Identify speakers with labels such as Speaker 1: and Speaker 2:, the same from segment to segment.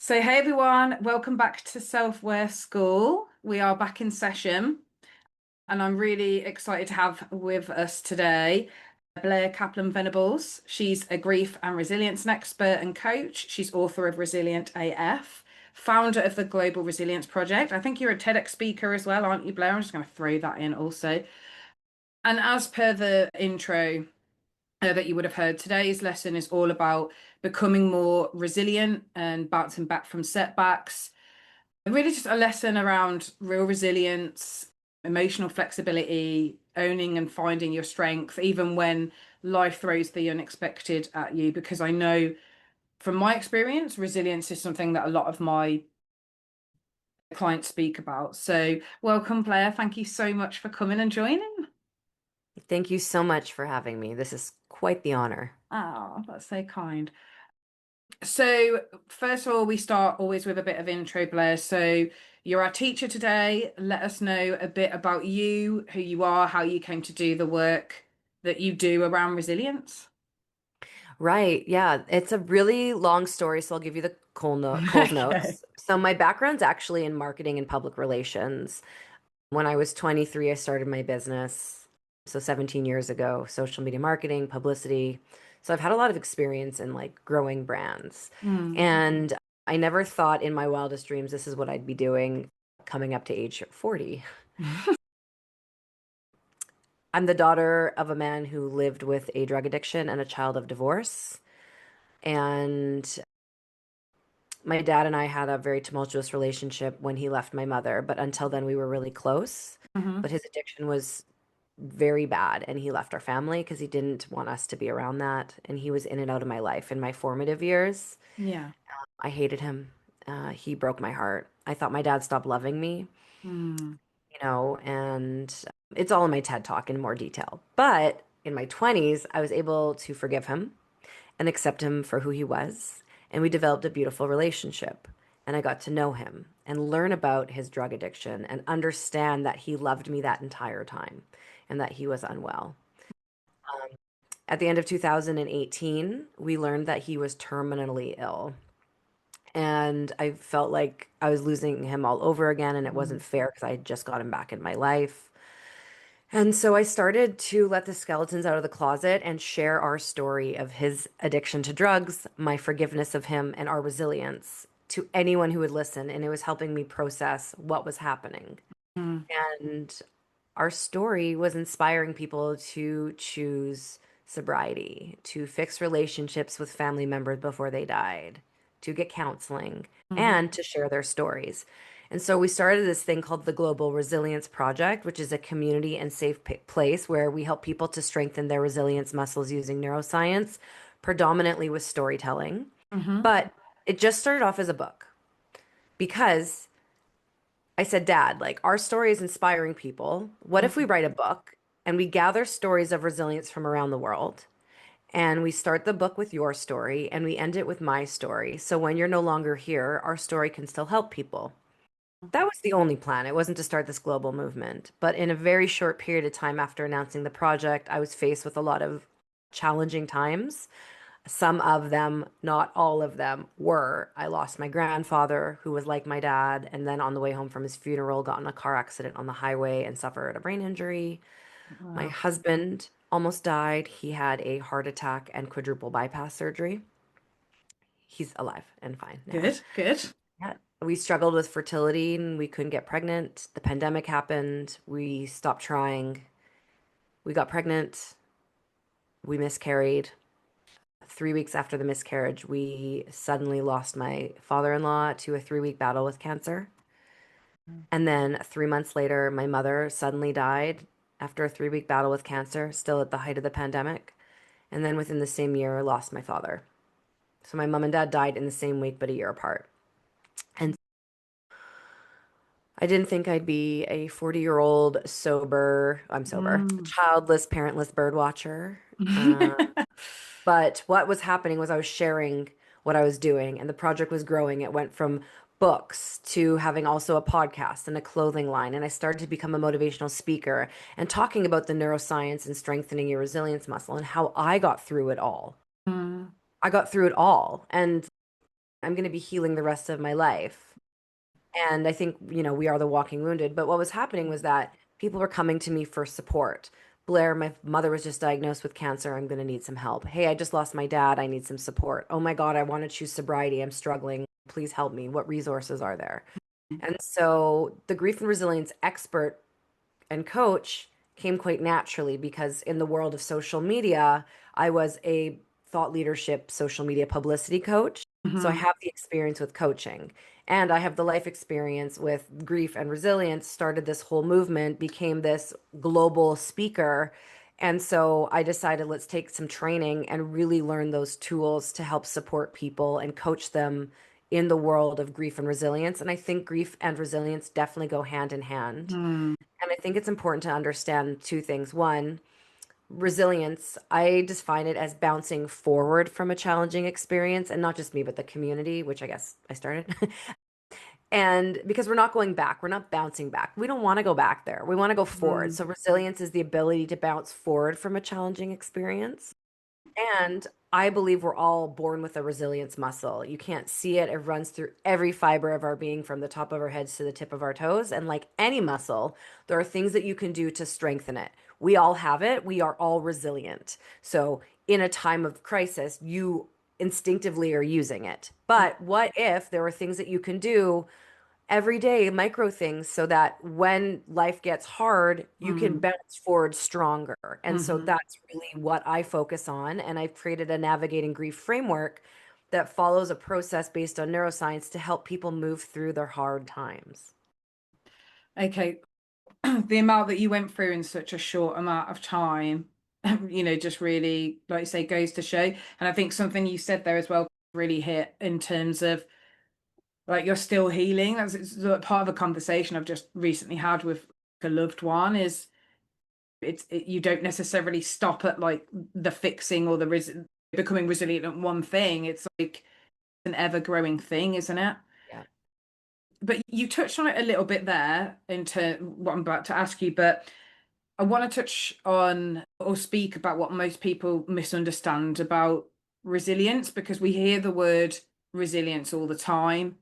Speaker 1: Hey everyone, welcome back to Self-Worth School. We are back in session, and I'm really excited to have with us today Blair Kaplan Venables. She's a grief and resilience expert and coach. She's author of Resilient AF, founder of the Global Resilience Project. I think you're a TEDx speaker as well, aren't you, Blair? I'm just going to throw that in also. And as per the intro, that you would have heard. Today's lesson is all about becoming more resilient and bouncing back from setbacks. Really, just a lesson around real resilience, emotional flexibility, owning and finding your strength, even when life throws the unexpected at you. Because I know from my experience, resilience is something that a lot of my clients speak about. So, welcome, Blair. Thank you so much for coming and joining.
Speaker 2: Thank you so much for having me. This is quite the honor.
Speaker 1: Oh, that's so kind. So, first of all, we start always with a bit of intro, Blair. So, you're our teacher today. Let us know a bit about you, who you are, how you came to do the work that you do around resilience.
Speaker 2: Right. Yeah. It's a really long story, so I'll give you the Coles
Speaker 1: Okay.
Speaker 2: Notes. So my background's actually in marketing and public relations. When I was 23, I started my business. So 17 years ago, social media marketing, publicity. So I've had a lot of experience in like growing brands.
Speaker 1: Mm.
Speaker 2: And I never thought in my wildest dreams this is what I'd be doing coming up to age 40. I'm the daughter of a man who lived with a drug addiction and a child of divorce. And my dad and I had a very tumultuous relationship when he left my mother, but until then we were really close.
Speaker 1: Hmm.
Speaker 2: But his addiction was very bad, and he left our family because he didn't want us to be around that. And he was in and out of my life in my formative years.
Speaker 1: Yeah.
Speaker 2: I hated him. He broke my heart. I thought my dad stopped loving me,
Speaker 1: Mm.
Speaker 2: and it's all in my TED talk in more detail. But in my 20s, I was able to forgive him and accept him for who he was. And we developed a beautiful relationship. And I got to know him and learn about his drug addiction and understand that he loved me that entire time and that he was unwell. At the end of 2018, we learned that he was terminally ill. And I felt like I was losing him all over again, and it
Speaker 1: Mm.
Speaker 2: wasn't fair because I had just got him back in my life. And so I started to let the skeletons out of the closet and share our story of his addiction to drugs, my forgiveness of him, and our resilience to anyone who would listen. And it was helping me process what was happening.
Speaker 1: Mm.
Speaker 2: And our story was inspiring people to choose sobriety, to fix relationships with family members before they died, to get counseling,
Speaker 1: Mhm.
Speaker 2: and to share their stories. And so we started this thing called the Global Resilience Project, which is a community and safe place where we help people to strengthen their resilience muscles using neuroscience, predominantly with storytelling.
Speaker 1: Mhm.
Speaker 2: But it just started off as a book because I said, Dad, like our story is inspiring people. What if we
Speaker 1: Mm.
Speaker 2: write a book and we gather stories of resilience from around the world? And we start the book with your story and we end it with my story. So when you're no longer here, our story can still help people. That was the only plan. It wasn't to start this global movement. But in a very short period of time after announcing the project, I was faced with a lot of challenging times. Some of them, not all of them, were I lost my grandfather, who was like my dad, and then on the way home from his funeral, got in a car accident on the highway and suffered a brain injury. My
Speaker 1: Wow.
Speaker 2: husband almost died. He had a heart attack and quadruple bypass surgery. He's alive and fine now.
Speaker 1: Good. Good.
Speaker 2: Yeah. We struggled with fertility and we couldn't get pregnant. The pandemic happened. We stopped trying. We got pregnant. We miscarried. 3 weeks after the miscarriage, we suddenly lost my father-in-law to a 3-week battle with cancer. And then 3 months later, my mother suddenly died after a 3-week battle with cancer, still at the height of the pandemic. And then within the same year, lost my father. So my mom and dad died in the same week, but a year apart. And I didn't think I'd be a 40-year-old I'm sober,
Speaker 1: Mm.
Speaker 2: childless, parentless bird watcher. Uh, But what was happening was I was sharing what I was doing, and the project was growing. It went from books to having also a podcast and a clothing line. And I started to become a motivational speaker and talking about the neuroscience and strengthening your resilience muscle and how I got through it all.
Speaker 1: Mm.
Speaker 2: I got through it all. And I'm going to be healing the rest of my life. And I think, we are the walking wounded. But what was happening was that people were coming to me for support. Blair, my mother was just diagnosed with cancer. I'm going to need some help. Hey, I just lost my dad. I need some support. Oh my God, I want to choose sobriety. I'm struggling. Please help me. What resources are there? And so the grief and resilience expert and coach came quite naturally because in the world of social media, I was a thought leadership social media publicity coach. So I
Speaker 1: Hmm.
Speaker 2: have the experience with coaching and I have the life experience with grief and resilience, started this whole movement, became this global speaker. And so I decided let's take some training and really learn those tools to help support people and coach them in the world of grief and resilience. And I think grief and resilience definitely go hand in hand.
Speaker 1: Hmm.
Speaker 2: And I think it's important to understand two things. One, resilience, I define it as bouncing forward from a challenging experience, and not just me, but the community, which I guess I started. And because we're not going back, we're not bouncing back. We don't want to go back there. We want to go forward.
Speaker 1: Hmm.
Speaker 2: So resilience is the ability to bounce forward from a challenging experience. And I believe we're all born with a resilience muscle. You can't see it. It runs through every fiber of our being from the top of our heads to the tip of our toes. And like any muscle, there are things that you can do to strengthen it. We all have it. We are all resilient. So in a time of crisis, you instinctively are using it. But what if there are things that you can do everyday micro things so that when life gets hard, you can
Speaker 1: Hmm.
Speaker 2: bounce forward stronger. And so
Speaker 1: Hmm.
Speaker 2: that's really what I focus on. And I've created a navigating grief framework that follows a process based on neuroscience to help people move through their hard times.
Speaker 1: Okay. The amount that you went through in such a short amount of time, just really, like you say, goes to show. And I think something you said there as well really hit in terms of like you're still healing. That's it's sort of part of a conversation I've just recently had with a loved one is you don't necessarily stop at like the fixing or the becoming resilient at one thing. It's like an ever growing thing, isn't it?
Speaker 2: Yeah.
Speaker 1: But you touched on it a little bit there into what I'm about to ask you, but I want to touch on or speak about what most people misunderstand about resilience because we hear the word resilience all the time,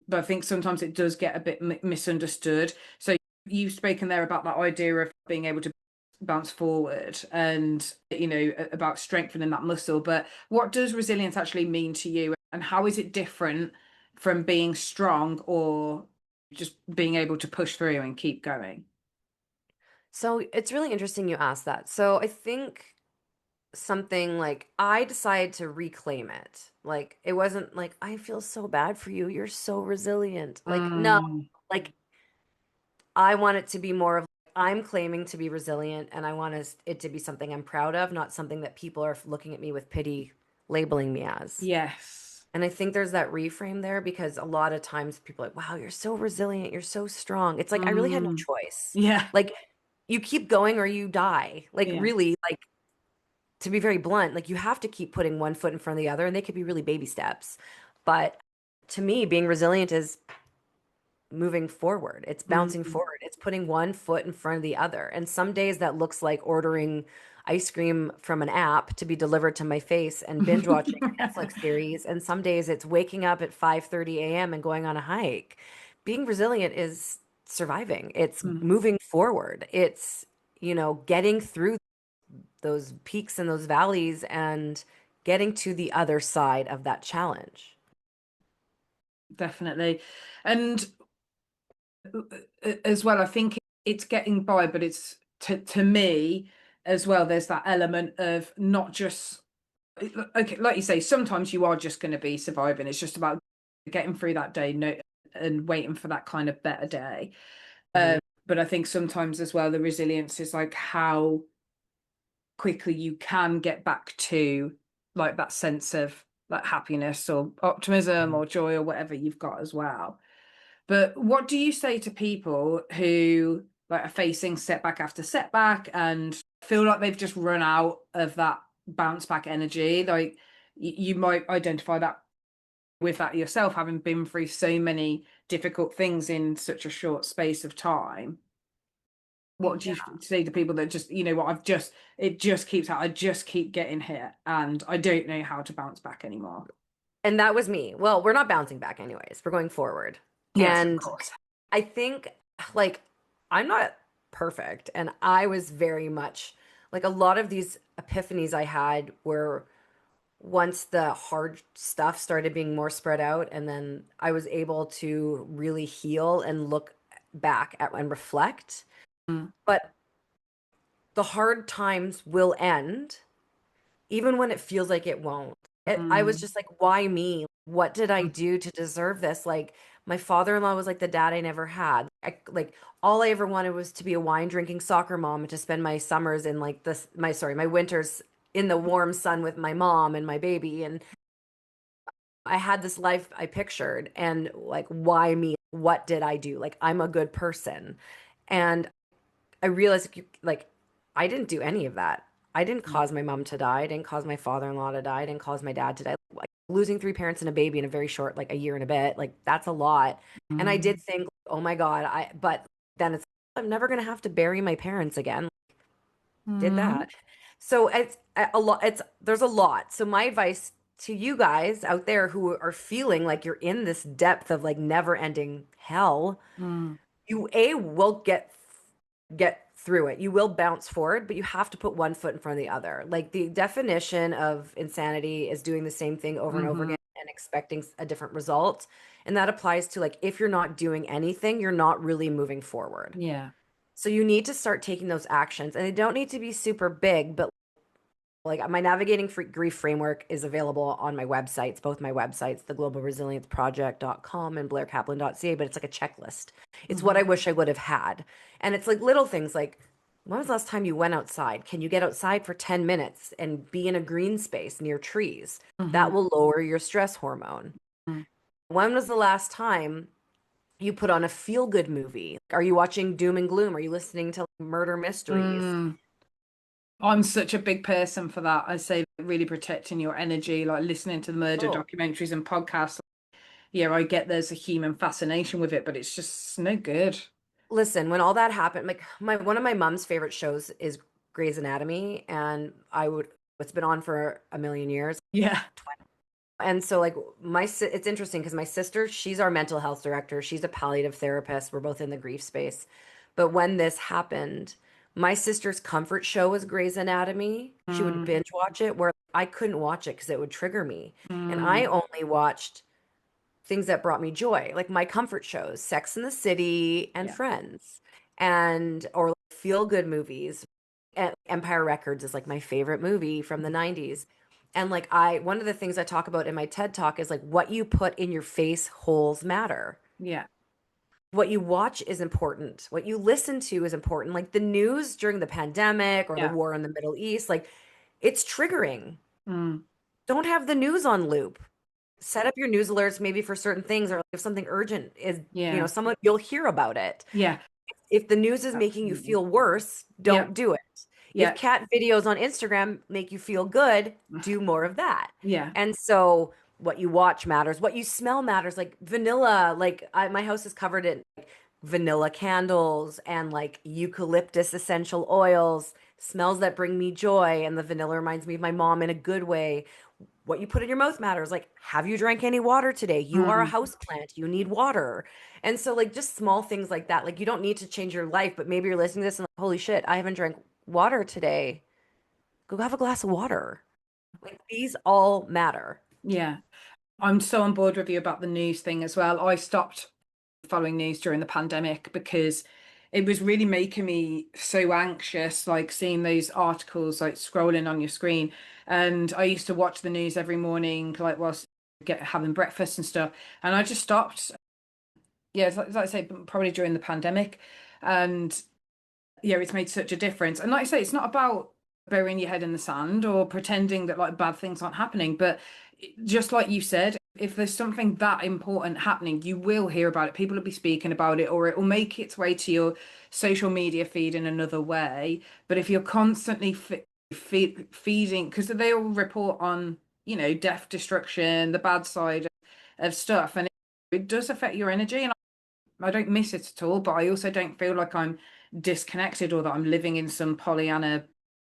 Speaker 1: but I think sometimes it does get a bit misunderstood. So you've spoken there about that idea of being able to bounce forward and about strengthening that muscle, but what does resilience actually mean to you and how is it different from being strong or just being able to push through and keep going?
Speaker 2: So it's really interesting you asked that. So I think something like I decided to reclaim it. Like it wasn't like I feel so bad for you. You're so resilient. Like no,
Speaker 1: Mm,
Speaker 2: like I want it to be more of I'm claiming to be resilient and I want it to be something I'm proud of, not something that people are looking at me with pity, labeling me as.
Speaker 1: yes.
Speaker 2: And I think there's that reframe there because a lot of times people are like, wow, you're so resilient, you're so strong. It's like I really had no
Speaker 1: Mm,
Speaker 2: choice.
Speaker 1: yeah.
Speaker 2: Like you keep going or you die. Like
Speaker 1: Yeah.
Speaker 2: really, like to be very blunt, like you have to keep putting one foot in front of the other and they could be really baby steps. But to me, being resilient is moving forward. It's bouncing
Speaker 1: Mm.
Speaker 2: forward. It's putting one foot in front of the other. And some days that looks like ordering ice cream from an app to be delivered to my face and binge watching a Netflix series. And some days it's waking up at 5:30 a.m. and going on a hike. Being resilient is surviving. It's
Speaker 1: Mm,
Speaker 2: moving forward. It's, getting through those peaks and those valleys and getting to the other side of that challenge.
Speaker 1: definitely. And as well, I think it's getting by, but it's to me as well, there's that element of not just okay, like you say, sometimes you are just going to be surviving. It's just about getting through that day, no, and waiting for that kind of better day.
Speaker 2: Mhm.
Speaker 1: But I think sometimes as well, the resilience is like how quickly you can get back to like that sense of like happiness or optimism or joy or whatever you've got as well. But what do you say to people who like are facing setback after setback and feel like they've just run out of that bounce back energy? Like you might identify that with that yourself, having been through so many difficult things in such a short space of time. What do you
Speaker 2: Yeah.
Speaker 1: say to people that just, what, it just keeps out, I just keep getting hit and I don't know how to bounce back anymore?
Speaker 2: And that was me. Well, we're not bouncing back anyways. We're going forward.
Speaker 1: Yes, of
Speaker 2: And
Speaker 1: course.
Speaker 2: I think like I'm not perfect. And I was very much like a lot of these epiphanies I had were once the hard stuff started being more spread out, and then I was able to really heal and look back at and reflect.
Speaker 1: Mm,
Speaker 2: But the hard times will end, even when it feels like it won't. I was
Speaker 1: mm,
Speaker 2: just like, why me? What did I do to deserve this? Like, my father-in-law was like the dad I never had. Like all I ever wanted was to be a wine drinking soccer mom and to spend my summers in like this, my winters in the warm sun with my mom and my baby. And I had this life I pictured, and like, why me? What did I do? Like, I'm a good person. And I realized like I didn't do any of that. I didn't
Speaker 1: mm,
Speaker 2: cause my mom to die. I didn't cause my father-in-law to die. I didn't cause my dad to die. Like losing three parents and a baby in a very short, like a year and a bit, like that's a lot. And I
Speaker 1: mm,
Speaker 2: did think, oh my God, but then it's, I'm never gonna have to bury my parents again. Did
Speaker 1: mm,
Speaker 2: that. So it's a lot. There's a lot. So my advice to you guys out there who are feeling like you're in this depth of like never-ending hell,
Speaker 1: mm.
Speaker 2: you will get through it. You will bounce forward, but you have to put one foot in front of the other. Like the definition of insanity is doing the same thing over and over
Speaker 1: Mhm.
Speaker 2: again and expecting a different result. And that applies to like if you're not doing anything, you're not really moving forward.
Speaker 1: Yeah.
Speaker 2: So you need to start taking those actions. And they don't need to be super big, but like my navigating grief framework is available on my websites, both my websites, theglobalresilienceproject.com and blairkaplan.ca, but it's like a checklist. It's what I
Speaker 1: Mhm.
Speaker 2: wish I would have had. And it's like little things like, when was the last time you went outside? Can you get outside for 10 minutes and be in a green space near trees? That
Speaker 1: Mhm.
Speaker 2: will lower your stress hormone.
Speaker 1: Mm.
Speaker 2: When was the last time you put on a feel good movie? Are you watching doom and gloom? Are you listening to murder mysteries?
Speaker 1: Mm. I'm such a big person for that. I say really protecting your energy, like listening to the murder
Speaker 2: Oh,
Speaker 1: documentaries and podcasts. Yeah, I get there's a human fascination with it, but it's just no good.
Speaker 2: listen, when all that happened, like my one of my mom's favorite shows is Grey's Anatomy, and it's been on for a million years.
Speaker 1: Yeah.
Speaker 2: And so like it's interesting because my sister, she's our mental health director. She's a palliative therapist. We're both in the grief space. But when this happened, my sister's comfort show was Grey's Anatomy. She would
Speaker 1: Mm.
Speaker 2: binge watch it where I couldn't watch it because it would trigger me. And I
Speaker 1: Mm.
Speaker 2: only watched things that brought me joy, like my comfort shows, Sex in the City and
Speaker 1: Yeah.
Speaker 2: Friends, and or like feel good movies. And Empire Records is like my favorite movie from the 90s. And like one of the things I talk about in my TED Talk is like what you put in your face holes matter.
Speaker 1: Yeah.
Speaker 2: What you watch is important. What you listen to is important. Like the news during the pandemic or the
Speaker 1: Yeah.
Speaker 2: war in the Middle East, like it's triggering.
Speaker 1: Mm.
Speaker 2: Don't have the news on loop. Set up your news alerts maybe for certain things, or if something urgent is,
Speaker 1: Yeah.
Speaker 2: someone you'll hear about it.
Speaker 1: Yeah.
Speaker 2: If the news is making you
Speaker 1: Absolutely.
Speaker 2: feel worse,
Speaker 1: Yeah.
Speaker 2: don't do it. If
Speaker 1: Yeah.
Speaker 2: cat videos on Instagram make you feel good, do more of that.
Speaker 1: Yeah.
Speaker 2: And so what you watch matters, what you smell matters. Like vanilla, like my house is covered in like vanilla candles and like eucalyptus essential oils, smells that bring me joy. And the vanilla reminds me of my mom in a good way. What you put in your mouth matters. Like, have you drank any water today? You are a
Speaker 1: Mm.
Speaker 2: house plant. You need water. And so, like, just small things like that. Like, you don't need to change your life, but maybe you're listening to this and like, holy shit, I haven't drank water today. Go have a glass of water. Like, these all matter.
Speaker 1: Yeah. I'm so on board with you about the news thing as well. I stopped following news during the pandemic because it was really making me so anxious, like seeing those articles like scrolling on your screen. And I used to watch the news every morning, like whilst having breakfast and stuff. And I just stopped. Yeah, like I say, probably during the pandemic. And yeah, it's made such a difference. And like I say, it's not about burying your head in the sand or pretending that like bad things aren't happening, but just like you said, if there's something that important happening, you will hear about it. People will be speaking about it, or it will make its way to your social media feed in another way. But if you're constantly feeding, because they all report on, death, destruction, the bad side of stuff, and it does affect your energy. And I don't miss it at all, but I also don't feel like I'm disconnected or that I'm living in some Pollyanna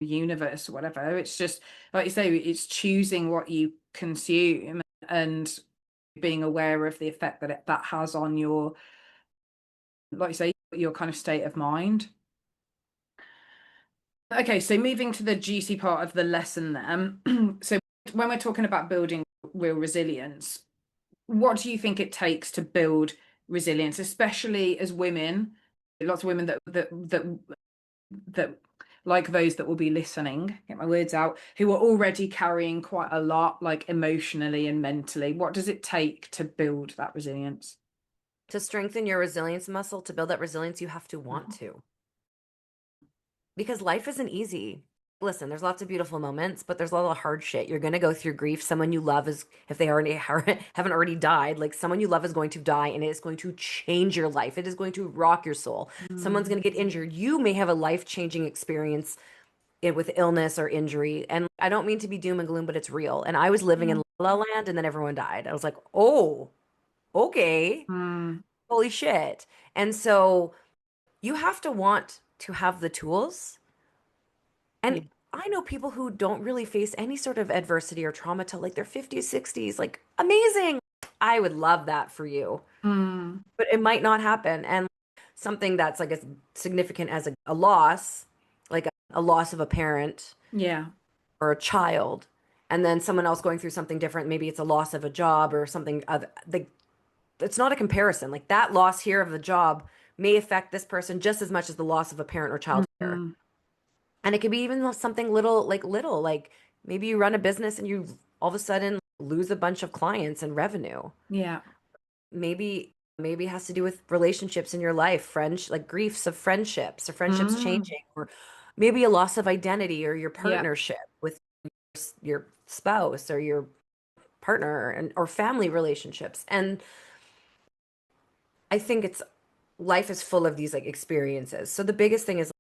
Speaker 1: universe or whatever. It's just, like you say, it's choosing what you consume. and being aware of the effect that that has on your, like you say, your kind of state of mind. Okay, so moving to the juicy part of the lesson then. So when we're talking about building real resilience, what do you think it takes to build resilience, especially as women? Lots of women that like those that will be listening, get my words out, who are already carrying quite a lot, like emotionally and mentally. What does it take to build that resilience?
Speaker 2: To strengthen your resilience muscle, to build that resilience, you have to want
Speaker 1: Mhm.
Speaker 2: to. Because life isn't easy. Listen, there's lots of beautiful moments, but there's a lot of hard shit. You're going to go through grief. Someone you love is, if they already haven't already died, like someone you love is going to die and it is going to change your life. It is going to rock your soul. Someone's
Speaker 1: Mm,
Speaker 2: going to get injured. You may have a life-changing experience with illness or injury. And I don't mean to be doom and gloom, but it's real. And I was living in
Speaker 1: yeah.
Speaker 2: La La Land and then everyone died. I was like, oh, okay.
Speaker 1: Mm,
Speaker 2: Holy shit. And so you have to want to have the tools. And
Speaker 1: yeah.
Speaker 2: I know people who don't really face any sort of adversity or trauma till like their 50s, 60s. Like, amazing. I would love that for you.
Speaker 1: Mm,
Speaker 2: But it might not happen. And something that's like as significant as a loss, like a loss of a parent
Speaker 1: yeah.
Speaker 2: or a child, and then someone else going through something different. Maybe it's a loss of a job or something. It's not a comparison. Like that loss here of the job may affect this person just as much as the loss of a parent or child here.
Speaker 1: Mm,
Speaker 2: And it could be even something little, like maybe you run a business and you all of a sudden lose a bunch of clients and revenue.
Speaker 1: yeah.
Speaker 2: Maybe it has to do with relationships in your life, friends, like griefs of friendships or friendships
Speaker 1: Mm,
Speaker 2: changing, or maybe a loss of identity or your
Speaker 1: yeah.
Speaker 2: partnership with your spouse or your partner and or family relationships. And I think it's life is full of these like experiences. So the biggest thing is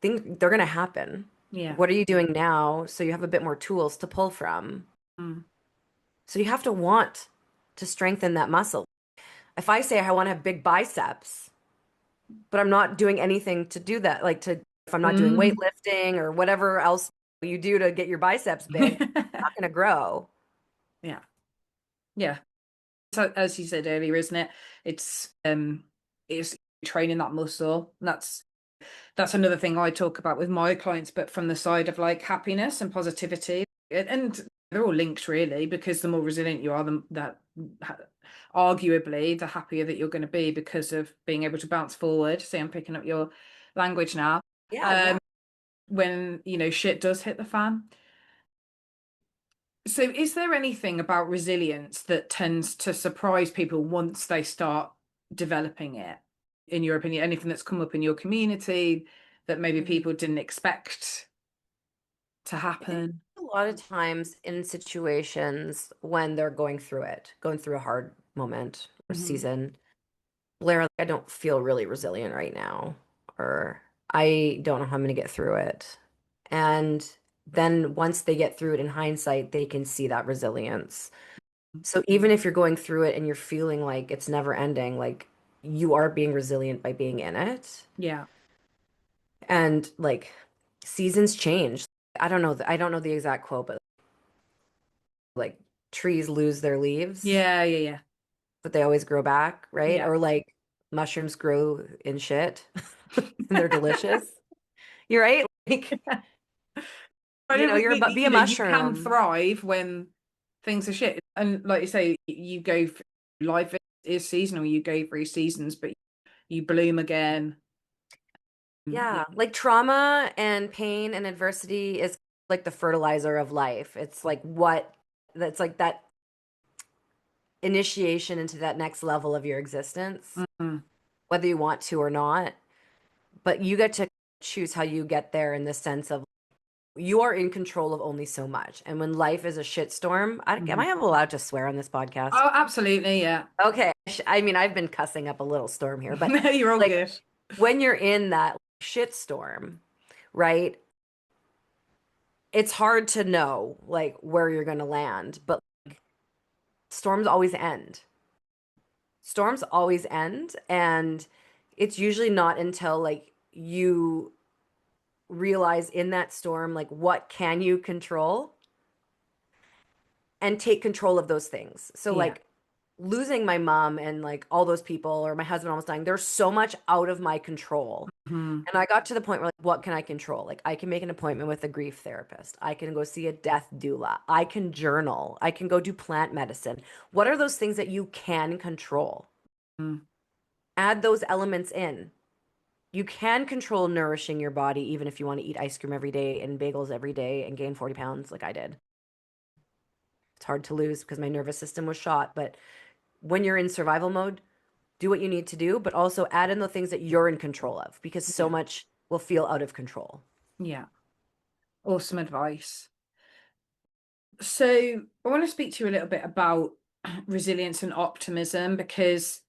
Speaker 2: think they're going to happen.
Speaker 1: Yeah.
Speaker 2: What are you doing now so you have a bit more tools to pull from?
Speaker 1: Mm,
Speaker 2: So you have to want to strengthen that muscle. If I say I want to have big biceps, but I'm not doing anything to do that, like to if I'm not doing
Speaker 1: mm.
Speaker 2: weightlifting or whatever else you do to get your biceps big, it's not going to grow.
Speaker 1: Yeah. Yeah. So as you said earlier, isn't it? It's training that muscle. That's another thing I talk about with my clients, but from the side of like happiness and positivity. And they're all linked really, because the more resilient you are, arguably the happier that you're going to be because of being able to bounce forward. See, I'm picking up your language now.
Speaker 2: Yeah,
Speaker 1: Um,
Speaker 2: yeah.
Speaker 1: when shit does hit the fan. So, is there anything about resilience that tends to surprise people once they start developing it, in your opinion? Anything that's come up in your community that maybe
Speaker 2: Mhm.
Speaker 1: people didn't expect to
Speaker 2: I think
Speaker 1: happen?
Speaker 2: a lot of times in situations when they're going through a hard moment or
Speaker 1: Hmm.
Speaker 2: season, Blair, I don't feel really resilient right now, or I don't know how I'm going to get through it. And then once they get through it in hindsight, they can see that resilience. So even if you're going through it and you're feeling like it's never ending, like you are being resilient by being in it.
Speaker 1: Yeah.
Speaker 2: And like seasons change. I don't know the exact quote, but like trees lose their leaves,
Speaker 1: Yeah, yeah, yeah.
Speaker 2: but they always grow back, right?
Speaker 1: Yeah.
Speaker 2: Or like mushrooms grow in shit and they're delicious. You're right. Like,
Speaker 1: I don't think
Speaker 2: be a
Speaker 1: you can
Speaker 2: mushroom.
Speaker 1: thrive when things are shit. And like you say, you go through life is seasonal, you go through seasons, but you bloom again. Yeah.
Speaker 2: Yeah. Like trauma and pain and adversity is like the fertilizer of life. It's like what that's like that initiation into that next level of your existence,
Speaker 1: Mm,
Speaker 2: whether you want to or not. But you get to choose how you get there in the sense of you are in control of only so much. And when life is a shitstorm, am
Speaker 1: mhm.
Speaker 2: I allowed to swear on this podcast?
Speaker 1: Oh, absolutely, yeah.
Speaker 2: Okay. I mean, I've been cussing up a little storm here, but
Speaker 1: No, you're all
Speaker 2: like
Speaker 1: good.
Speaker 2: when you're in that shitstorm, right? It's hard to know like where you're going to land, but storms always end. Storms always end, and it's usually not until like you realize in that storm like what can you control and take control of those things. So
Speaker 1: Yeah.
Speaker 2: like losing my mom and like all those people or my husband almost dying, there's so much out of my control.
Speaker 1: Mhm.
Speaker 2: And I got to the point where like, what can I control? Like I can make an appointment with a grief therapist. I can go see a death doula. I can journal. I can go do plant medicine. What are those things that you can control?
Speaker 1: Mm.
Speaker 2: Add those elements in. You can control nourishing your body even if you want to eat ice cream every day and bagels every day and gain 40 pounds like I did. It's hard to lose because my nervous system was shot, but when you're in survival mode, do what you need to do, but also add in the things that you're in control of because so
Speaker 1: Yeah.
Speaker 2: much will feel out of control.
Speaker 1: Yeah. Awesome advice. So I want to speak to you a little bit about resilience and optimism because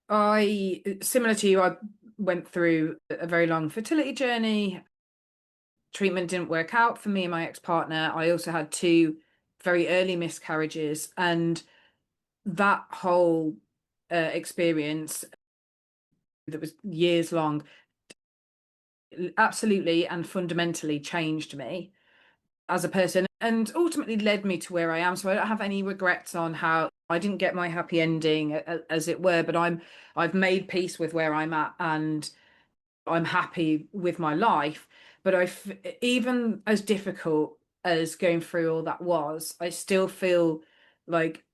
Speaker 1: similar to you, I went through a very long fertility journey. Treatment didn't work out for me and my ex-partner. I also had two very early miscarriages, and that whole experience that was years long absolutely and fundamentally changed me as a person and ultimately led me to where I am. So I don't have any regrets on how I didn't get my happy ending, as it were, but I've made peace with where I'm at and I'm happy with my life. But even as difficult as going through all that was, I still feel like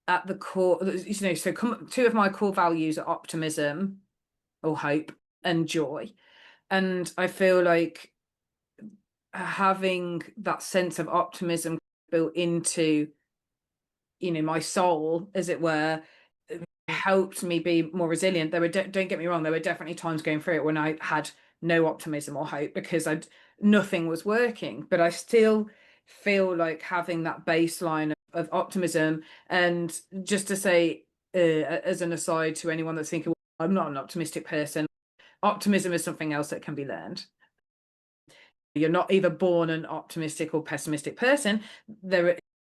Speaker 1: at the core, so two of my core values are optimism or hope and joy. And I feel like having that sense of optimism built into, my soul, as it were, helped me be more resilient. Don't get me wrong, there were definitely times going through it when I had no optimism or hope because nothing was working, but I still feel like having that baseline of optimism. And just to say, as an aside to anyone that's thinking, well, I'm not an optimistic person, optimism is something else that can be learned. You're not either born an optimistic or pessimistic person.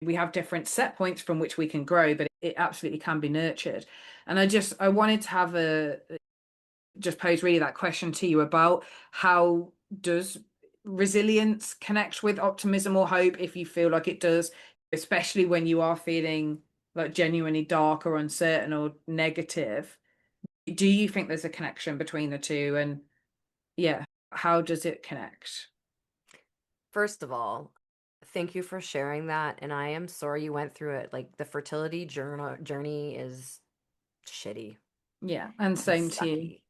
Speaker 1: We have different set points from which we can grow, but it absolutely can be nurtured. And I wanted to have just pose really that question to you about how does resilience connect with optimism or hope, if you feel like it does, especially when you are feeling like genuinely dark or uncertain or negative. Do you think there's a connection between the two? And yeah, how does it connect?
Speaker 2: First of all, thank you for sharing that. And I am sorry you went through it. Like the fertility journey is shitty
Speaker 1: Yeah, and
Speaker 2: and
Speaker 1: same to you.
Speaker 2: sucky.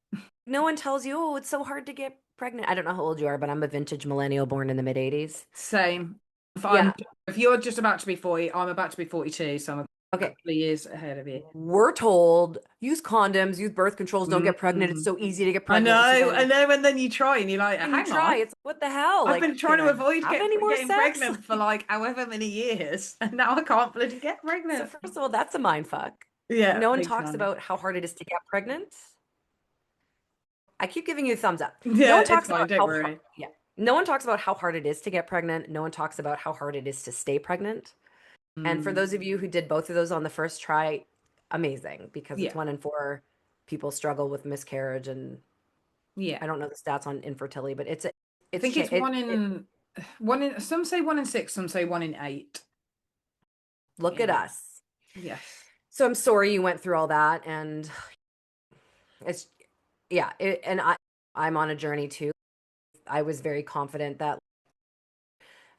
Speaker 2: No one tells you, oh, it's so hard to get pregnant. I don't know how old you are, but I'm a vintage millennial born in the mid 80s.
Speaker 1: Same. If
Speaker 2: Yeah.
Speaker 1: I'm if you're just about to be 40, I'm about to be 42, so I'm a
Speaker 2: Okay.
Speaker 1: couple of years ahead of you.
Speaker 2: We're told use condoms, use birth controls, don't get pregnant. It's
Speaker 1: Mm.
Speaker 2: so easy to get
Speaker 1: I
Speaker 2: pregnant. So
Speaker 1: know, I
Speaker 2: then
Speaker 1: know, and then you try and you're like,
Speaker 2: and you
Speaker 1: hang
Speaker 2: try.
Speaker 1: on.
Speaker 2: It's like, what the hell?
Speaker 1: I've been
Speaker 2: Like,
Speaker 1: trying
Speaker 2: can
Speaker 1: to
Speaker 2: I
Speaker 1: avoid
Speaker 2: have any more
Speaker 1: getting
Speaker 2: sex?
Speaker 1: pregnant for like however many years, and now I can't bloody get
Speaker 2: So
Speaker 1: pregnant.
Speaker 2: first of all, that's a mind fuck.
Speaker 1: Yeah,
Speaker 2: No one
Speaker 1: big
Speaker 2: talks
Speaker 1: time.
Speaker 2: about how hard it is to get pregnant. I keep giving you a thumbs up. No
Speaker 1: Yeah,
Speaker 2: one
Speaker 1: it's
Speaker 2: talks
Speaker 1: fine,
Speaker 2: about
Speaker 1: don't
Speaker 2: how hard,
Speaker 1: worry.
Speaker 2: yeah. No one talks about how hard it is to get pregnant. No one talks about how hard it is to stay pregnant. And for
Speaker 1: Mm.
Speaker 2: those of you who did both of those on the first try, amazing because it's
Speaker 1: Yeah,
Speaker 2: 1 in 4 people struggle with miscarriage and
Speaker 1: yeah.
Speaker 2: I don't know the stats on infertility, but
Speaker 1: I think it's one in some say 1 in 6, some say 1 in 8.
Speaker 2: look
Speaker 1: Yeah.
Speaker 2: at us.
Speaker 1: Yes.
Speaker 2: So I'm sorry you went through all that and it's yeah, I'm on a journey too. I was very confident that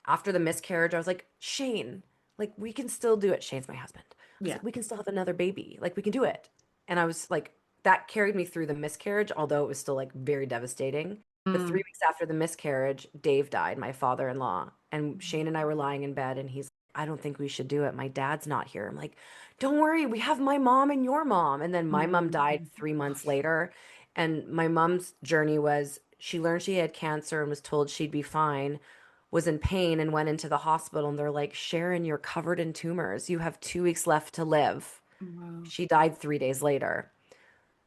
Speaker 2: after the miscarriage, I was like, Shane, like we can still do it. Shane's my husband. I was
Speaker 1: Yeah.
Speaker 2: like, we can still have another baby. Like we can do it. And I was like, that carried me through the miscarriage, although it was still like very devastating. But
Speaker 1: Mm.
Speaker 2: 3 weeks after the miscarriage, Dave died, my father-in-law. And Shane and I were lying in bed and he's like, I don't think we should do it. My dad's not here. I'm like, don't worry, we have my mom and your mom. And then my mom
Speaker 1: Mm.
Speaker 2: died 3 months later. And my mom's journey was she learned she had cancer and was told she'd be fine, was in pain and went into the hospital and they're like, Sharon, you're covered in tumors. You have 2 weeks left to live.
Speaker 1: Wow.
Speaker 2: She died 3 days later.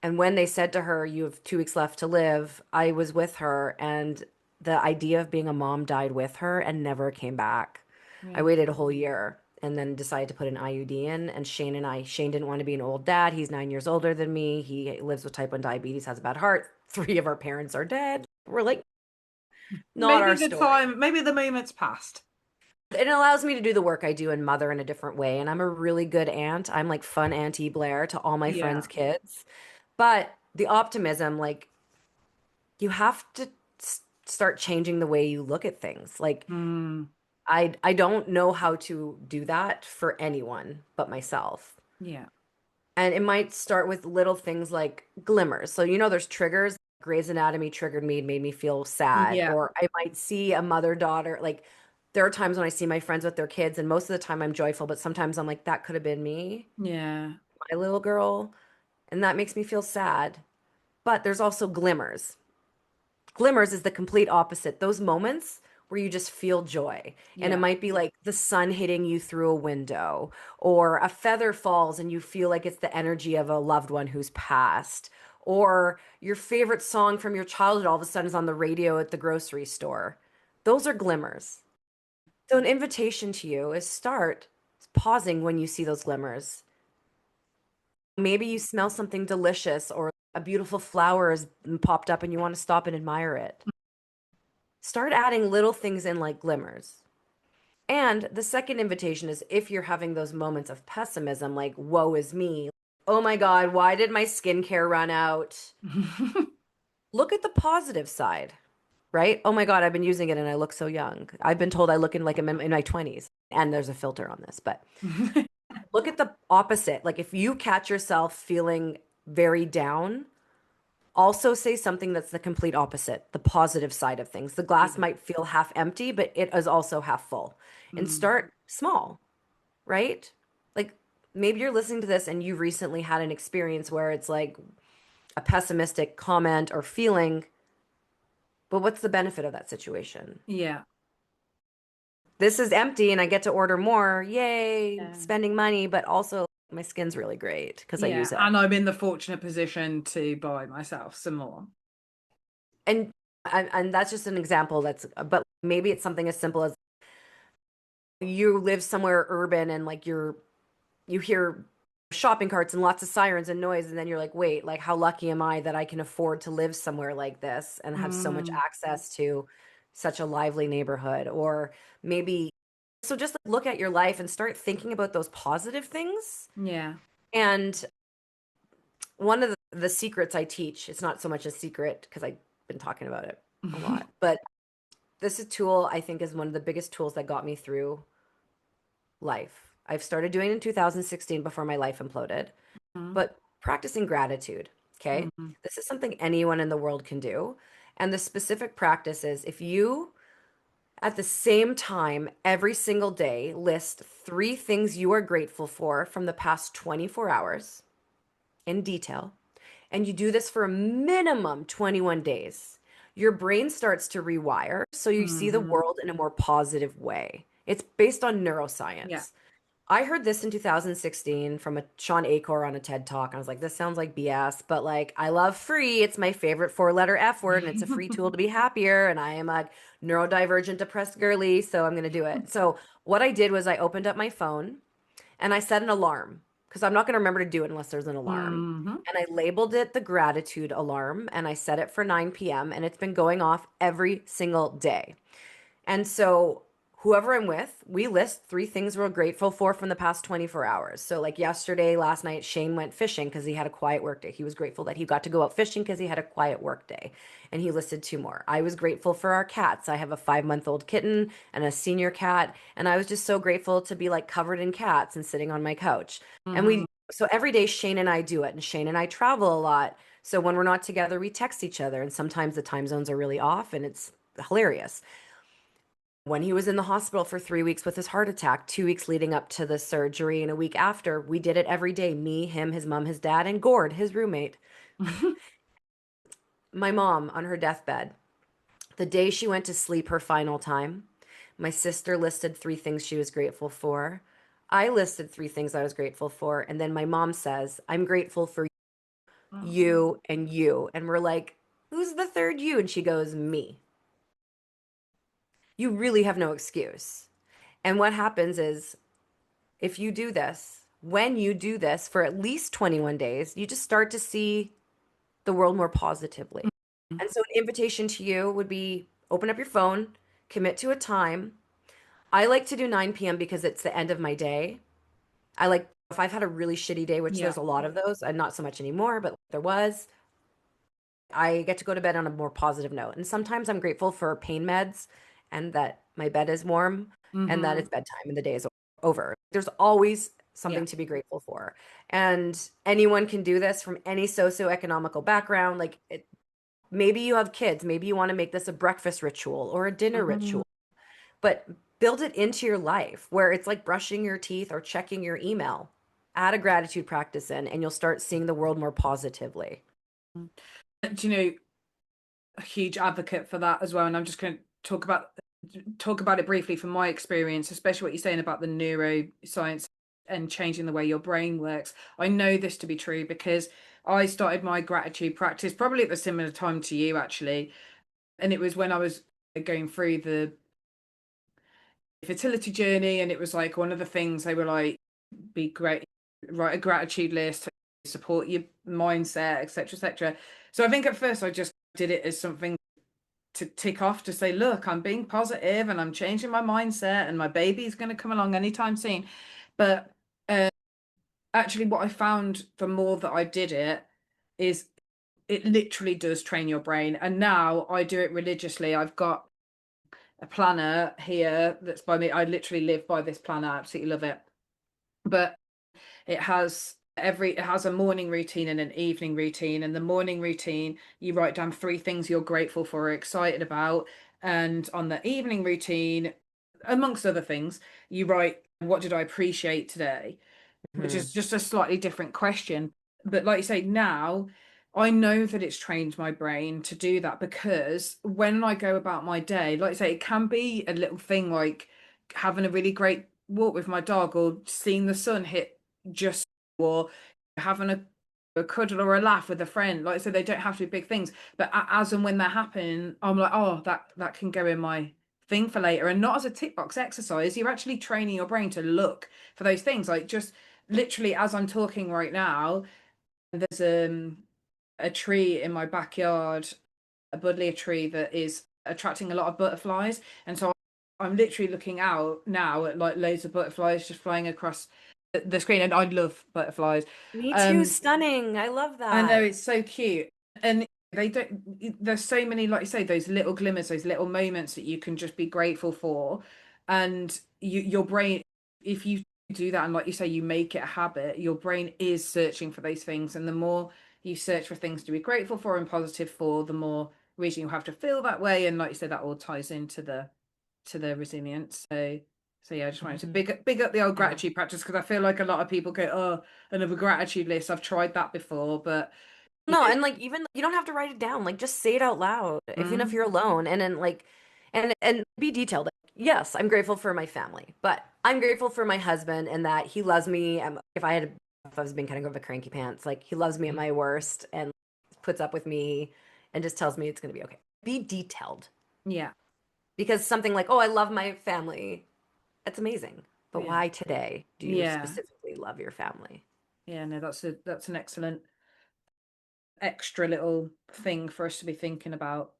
Speaker 2: And when they said to her, you have 2 weeks left to live, I was with her and the idea of being a mom died with her and never came back. I
Speaker 1: Yeah.
Speaker 2: waited a whole year and then decided to put an IUD in. And Shane didn't want to be an old dad. He's 9 years older than me. He lives with type 1 diabetes, has a bad heart. 3 of our parents are dead. We're like, not our story.
Speaker 1: Maybe the moment's passed.
Speaker 2: It allows me to do the work I do and mother in a different way. And I'm a really good aunt. I'm like fun Auntie Blair to all my
Speaker 1: Yeah.
Speaker 2: friends' kids. But the optimism, like, you have to start changing the way you look at things. Like,
Speaker 1: Mm,
Speaker 2: I don't know how to do that for anyone but myself.
Speaker 1: yeah.
Speaker 2: And it might start with little things like glimmers. So, there's triggers. Grey's Anatomy triggered me, made me feel sad.
Speaker 1: Yeah.
Speaker 2: Or I might see a mother daughter. Like, there are times when I see my friends with their kids, and most of the time I'm joyful, but sometimes I'm like, that could have been me,
Speaker 1: Yeah.
Speaker 2: my little girl. And that makes me feel sad. But there's also glimmers. Glimmers is the complete opposite. Those moments where you just feel joy. And it
Speaker 1: Yeah.
Speaker 2: might be like the sun hitting you through a window, or a feather falls and you feel like it's the energy of a loved one who's passed, or your favorite song from your childhood all of a sudden is on the radio at the grocery store. Those are glimmers. So, an invitation to you is start pausing when you see those glimmers. Maybe you smell something delicious, or a beautiful flower has popped up and you want to stop and admire it. Start adding little things in like glimmers. And the second invitation is if you're having those moments of pessimism, like, woe is me. Oh my God, why did my skincare run out? Look at the positive side, right? Oh my God, I've been using it and I look so young. I've been told I look in like I'm in my 20s, and there's a filter on this, but look at the opposite. Like, if you catch yourself feeling very down, also say something that's the complete opposite, the positive side of things. The glass
Speaker 1: Yeah.
Speaker 2: might feel half empty, but it is also half full. And
Speaker 1: Mm,
Speaker 2: start small, right? Like, maybe you're listening to this and you recently had an experience where it's like a pessimistic comment or feeling, but what's the benefit of that situation?
Speaker 1: yeah.
Speaker 2: This is empty and I get to order more. Yay,
Speaker 1: Yeah.
Speaker 2: spending money, but also my skin's really great because I
Speaker 1: Yeah.
Speaker 2: use it.
Speaker 1: And I'm in the fortunate position to buy myself some more.
Speaker 2: And and that's just an example but maybe it's something as simple as you live somewhere urban and like you hear shopping carts and lots of sirens and noise, and then you're like, wait, like, how lucky am I that I can afford to live somewhere like this and have so much
Speaker 1: Mm,
Speaker 2: access to such a lively neighborhood? Or maybe, so just like look at your life and start thinking about those positive things.
Speaker 1: yeah.
Speaker 2: And one of the secrets I teach, it's not so much a secret because I've been talking about it a lot, but this is tool I think is one of the biggest tools that got me through life. I've started doing it in 2016 before my life imploded,
Speaker 1: Mm,
Speaker 2: but practicing gratitude. Okay.
Speaker 1: mm,
Speaker 2: This is something anyone in the world can do. And the specific practice is if you, at the same time, every single day, list three things you are grateful for from the past 24 hours in detail, and you do this for a minimum 21 days, your brain starts to rewire so you see the
Speaker 1: mhm.
Speaker 2: world in a more positive way. It's based on
Speaker 1: Yeah.
Speaker 2: neuroscience. I heard this in 2016 from a Sean Acor on a TED Talk. I was like, this sounds like BS, but like, I love free. It's my favorite four-letter F word, and it's a free tool to be happier. And I am a neurodivergent, depressed girly, so I'm going to do it. So what I did was I opened up my phone and I set an alarm because I'm not going to remember to do it unless there's an alarm.
Speaker 1: Hmm.
Speaker 2: And I labeled it the gratitude alarm, and I set it for 9 p.m. and it's been going off every single day. And so, whoever I'm with, we list three things we're grateful for from the past 24 hours. So, like yesterday, last night, Shane went fishing because he had a quiet work day. He was grateful that he got to go out fishing because he had a quiet work day. And he listed two more. I was grateful for our cats. I have a 5-month-old kitten and a senior cat. And I was just so grateful to be like covered in cats and sitting on my couch. And
Speaker 1: Hmm.
Speaker 2: so every day, Shane and I do it. And Shane and I travel a lot. So when we're not together, we text each other. And sometimes the time zones are really off and it's hilarious. When he was in the hospital for 3 weeks with his heart attack, 2 weeks leading up to the surgery, and a week after, we did it every day. Me, him, his mom, his dad, and Gord, his roommate. My mom on her deathbed, the day she went to sleep her final time, my sister listed three things she was grateful for. I listed three things I was grateful for. And then my mom says, I'm grateful for you and you. And we're like, who's the third you? And she goes, me. You really have no excuse. And what happens is if you do this, when you do this for at least 21 days, you just start to see the world more positively. And so, an invitation to you would be open up your phone, commit to a time. I like to do 9 p.m. because it's the end of my day. I like if I've had a really shitty day, which
Speaker 1: Yeah.
Speaker 2: there's a lot of those, and not so much anymore, but there was, I get to go to bed on a more positive note. And sometimes I'm grateful for pain meds and that my bed is warm and that
Speaker 1: Mm-hmm.
Speaker 2: it's bedtime and the day is over. There's always
Speaker 1: Yeah.
Speaker 2: something to be grateful for. And anyone can do this from any socioeconomical background. Maybe you have kids, maybe you want to make this a breakfast ritual or a dinner
Speaker 1: Mm-hmm.
Speaker 2: ritual, but build it into your life where it's like brushing your teeth or checking your email. Add a gratitude practice in, and you'll start seeing the world more positively.
Speaker 1: Do you know, a huge advocate for that as well. And I'm just going to talk about it briefly from my experience, especially what you're saying about the neuroscience and changing the way your brain works. I know this to be true because I started my gratitude practice probably at the similar time to you, actually. And it was when I was going through the fertility journey, and it was like one of the things they were like, be great, write a gratitude list, support your mindset, etc., etc. So I think at first I just did it as something to tick off to say, look, I'm being positive and I'm changing my mindset and my baby's going to come along anytime soon. But uh, actually, what I found the more that I did it is it literally does train your brain. And now I do it religiously. I've got a planner here that's by me. I literally live by this planner. I absolutely love it. But it has a morning routine and an evening routine. And the morning routine, you write down three things you're grateful for or excited about. And on the evening routine, amongst other things, you write, what did I appreciate today? Which
Speaker 2: Mhm.
Speaker 1: is just a slightly different question. But like you say, now I know that it's trained my brain to do that because when I go about my day, like I say, it can be a little thing like having a really great walk with my dog or seeing the sun hit just or having a cuddle or a laugh with a friend. Like I said, they don't have to be big things, but as and when they're happening, I'm like, oh, that can go in my thing for later, and not as a tick box exercise. You're actually training your brain to look for those things, like just literally as I'm talking right now, there's a tree in my backyard, a buddleia tree that is attracting a lot of butterflies, and so I'm literally looking out now at like loads of butterflies just flying across the screen, and I love butterflies.
Speaker 2: Me too.
Speaker 1: Um,
Speaker 2: Stunning. I love
Speaker 1: I know
Speaker 2: that.
Speaker 1: it's so cute. And they don't, there's so many, like you say, those little glimmers, those little moments that you can just be grateful for. And your brain, if you do that, and like you say, you make it a habit, your brain is searching for those things. And the more you search for things to be grateful for and positive for, the more reason you have to feel that way. And like you said, that all ties into the resilience. So yeah, I just wanted to
Speaker 2: Mhm.
Speaker 1: big up the old
Speaker 2: Yeah.
Speaker 1: gratitude practice because I feel like a lot of people go, oh, another gratitude list. I've tried that before, but you
Speaker 2: No,
Speaker 1: know,
Speaker 2: and like even you don't have to write it down. Like just say it out loud, even if
Speaker 1: mm,
Speaker 2: you're alone, and then and be detailed. Like, yes, I'm grateful for my family, but I'm grateful for my husband and that he loves me. If I was being kind of a cranky pants, like he loves me at my worst and puts up with me and just tells me it's gonna be okay. Be detailed
Speaker 1: yeah,
Speaker 2: because something like, oh, I love my family. That's amazing. But
Speaker 1: yeah,
Speaker 2: why today do you
Speaker 1: yeah,
Speaker 2: specifically love your family?
Speaker 1: yeah. No, that's an excellent extra little thing for us to be thinking about.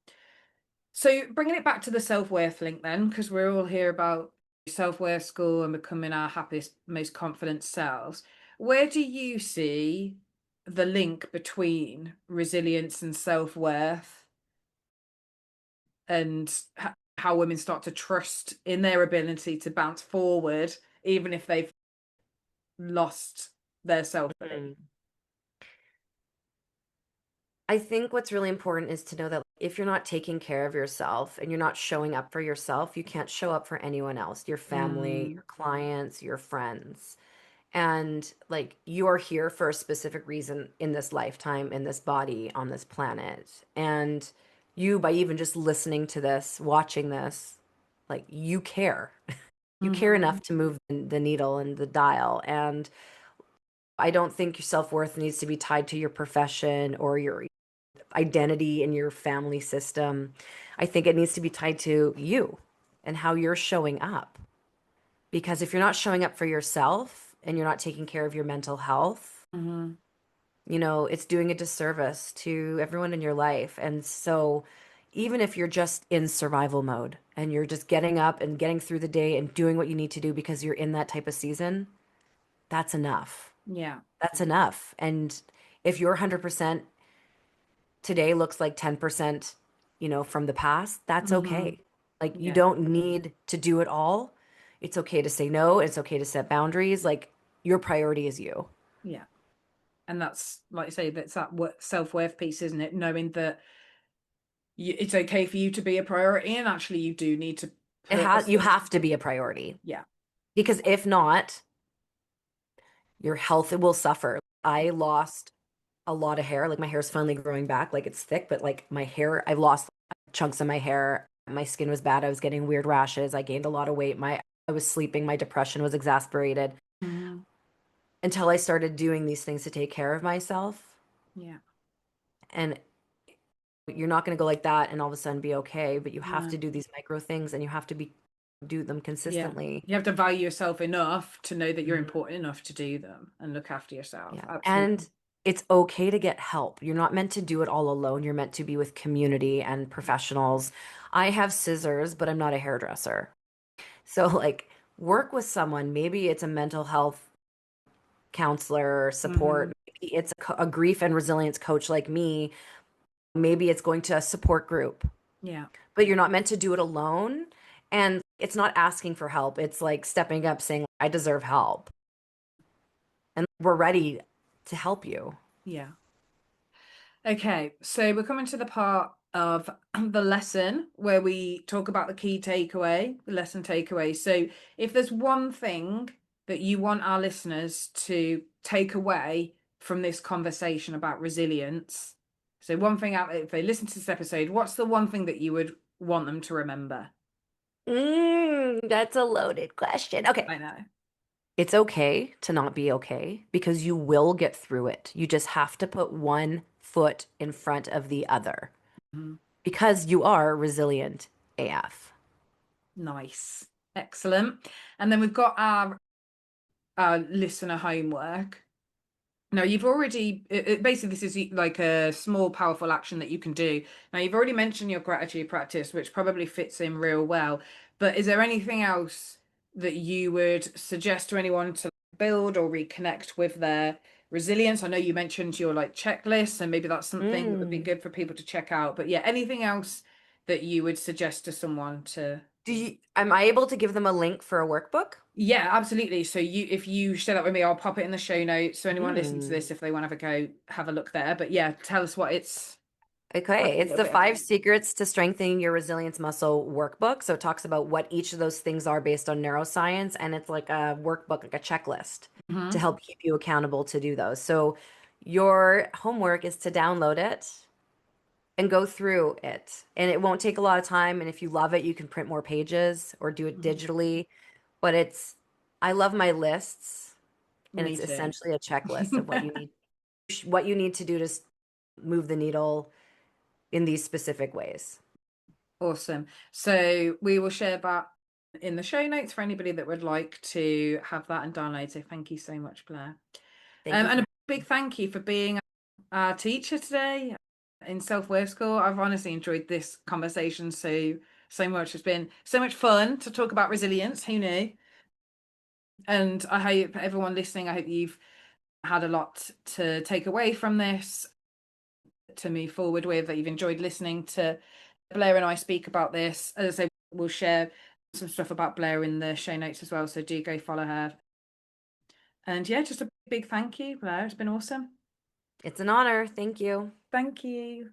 Speaker 1: So bringing it back to the self-worth link then, because we're all here about self-worth school and becoming our happiest, most confident selves. Where do you see the link between resilience and self-worth and how women start to trust in their ability to bounce forward, even if they've lost their self-belief?
Speaker 2: Mhm. I think what's really important is to know that if you're not taking care of yourself and you're not showing up for yourself, you can't show up for anyone else, your family,
Speaker 1: Mm,
Speaker 2: your clients, your friends. And like you're here for a specific reason in this lifetime, in this body, on this planet. And you, by even just listening to this, watching this, like you care. You care
Speaker 1: mhm,
Speaker 2: enough to move the needle and the dial. And I don't think your self-worth needs to be tied to your profession or your identity in your family system. I think it needs to be tied to you and how you're showing up. Because if you're not showing up for yourself and you're not taking care of your mental health,
Speaker 1: mhm,
Speaker 2: it's doing a disservice to everyone in your life. And so even if you're just in survival mode and you're just getting up and getting through the day and doing what you need to do because you're in that type of season, that's enough.
Speaker 1: Yeah.
Speaker 2: That's enough. And if your 100% today looks like 10%, from the past, that's
Speaker 1: Hmm.
Speaker 2: okay. Like you
Speaker 1: Yeah.
Speaker 2: don't need to do it all. It's okay to say no. It's okay to set boundaries. Like your priority is you.
Speaker 1: Yeah. And that's, like I say, that's that self-worth piece, isn't it? Knowing that it's okay for you to be a priority, and actually you do need to put a
Speaker 2: You
Speaker 1: certain,
Speaker 2: have to be a priority
Speaker 1: yeah.
Speaker 2: because if not, your health will suffer. I lost a lot of hair. Like my hair's finally growing back. Like it's thick, but like my hair, I've lost chunks of my hair. My skin was bad. I was getting weird rashes. I gained a lot of weight. I was sleeping. My depression was exasperated
Speaker 1: Mhm.
Speaker 2: until I started doing these things to take care of myself.
Speaker 1: Yeah.
Speaker 2: And you're not going to go like that and all of a sudden be okay, but you have to
Speaker 1: No.
Speaker 2: do these micro things and you have to do them
Speaker 1: Yeah.
Speaker 2: consistently.
Speaker 1: You have to value yourself enough to know that you're
Speaker 2: Mhm.
Speaker 1: important enough to do them and look after yourself.
Speaker 2: Yeah.
Speaker 1: Absolutely.
Speaker 2: And it's okay to get help. You're not meant to do it all alone. You're meant to be with community and professionals. I have scissors, but I'm not a hairdresser. So, like, work with someone. Maybe it's a mental health counselor,
Speaker 1: Hmm.
Speaker 2: support. Maybe it's a grief and resilience coach like me. Maybe it's going to a support group,
Speaker 1: Yeah.
Speaker 2: but you're not meant to do it alone. And it's not asking for help. It's like stepping up saying, I deserve help. And we're ready to help you.
Speaker 1: Yeah. Okay, so we're coming to the part of the lesson where we talk about the key takeaway, the lesson takeaway. So, if there's one thing that you want our listeners to take away from this conversation about resilience, so one thing out, if they listen to this episode, what's the one thing that you would want them to remember?
Speaker 2: That's a loaded question. Okay.
Speaker 1: I know.
Speaker 2: It's okay to not be okay because you will get through it. You just have to put one foot in front of the other
Speaker 1: Mhm.
Speaker 2: because you are resilient AF.
Speaker 1: Nice. Excellent. And then we've got our listener homework. Now, you've already basically, this is like a small, powerful action that you can do. Now, you've already mentioned your gratitude practice, which probably fits in real well. But is there anything else that you would suggest to anyone to build or reconnect with their resilience? I know you mentioned your like checklist, and maybe that's something that would be
Speaker 2: Mm.
Speaker 1: good for people to check out. But yeah, anything else that you would suggest to someone to
Speaker 2: Am I able to give them a link for a workbook?
Speaker 1: yeah, absolutely. So if you share that with me, I'll pop it in the show notes. So anyone listening to
Speaker 2: Mm.
Speaker 1: this, if they want to have a go, have a look there. But yeah, tell us what it's
Speaker 2: Okay,
Speaker 1: a
Speaker 2: it's
Speaker 1: little
Speaker 2: the
Speaker 1: bit about.
Speaker 2: 5 secrets to strengthening your resilience muscle workbook. So it talks about what each of those things are based on neuroscience, and it's like a workbook, like a checklist to
Speaker 1: Hmm.
Speaker 2: help keep you accountable to do those. So your homework is to download it and go through it. And it won't take a lot of time. And if you love it, you can print more pages or do it digitally. But I love my lists, and
Speaker 1: Me
Speaker 2: it's
Speaker 1: too.
Speaker 2: essentially a checklist of what you need to do to move the needle in these specific ways.
Speaker 1: Awesome. So we will share that in the show notes for anybody that would like to have that and download. So thank you so much, Blair.
Speaker 2: Thank you
Speaker 1: And
Speaker 2: for
Speaker 1: a big thank you for being our teacher today in self-worth school. I've honestly enjoyed this conversation so much. It's been so much fun to talk about resilience. Who knew? And I hope everyone listening, I hope you've had a lot to take away from this to move forward with, that you've enjoyed listening to Blair and I speak about this. As I say, we'll share some stuff about Blair in the show notes as well. So do go follow her. And yeah, just a big thank you, Blair. It's been awesome.
Speaker 2: It's an honor. Thank you.
Speaker 1: Thank you.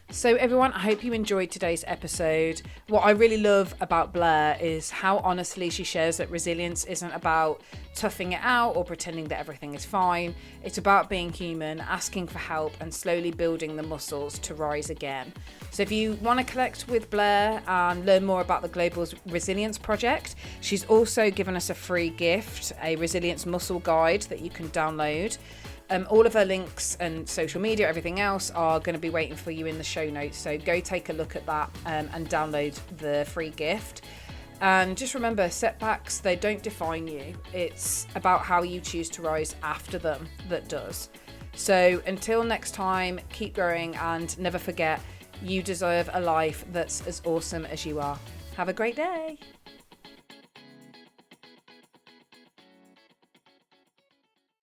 Speaker 1: So, everyone, I hope you enjoyed today's episode. What I really love about Blair is how honestly she shares that resilience isn't about toughing it out or pretending that everything is fine. It's about being human, asking for help, and slowly building the muscles to rise again. So, if you want to connect with Blair and learn more about the Global Resilience Project, she's also given us a free gift, a resilience muscle guide that you can download. All of her links and social media, everything else, are going to be waiting for you in the show notes. So go take a look at that and download the free gift. And just remember, setbacks, they don't define you. It's about how you choose to rise after them that does. So until next time, keep growing and never forget, You deserve a life that's as awesome as you are. Have a great day.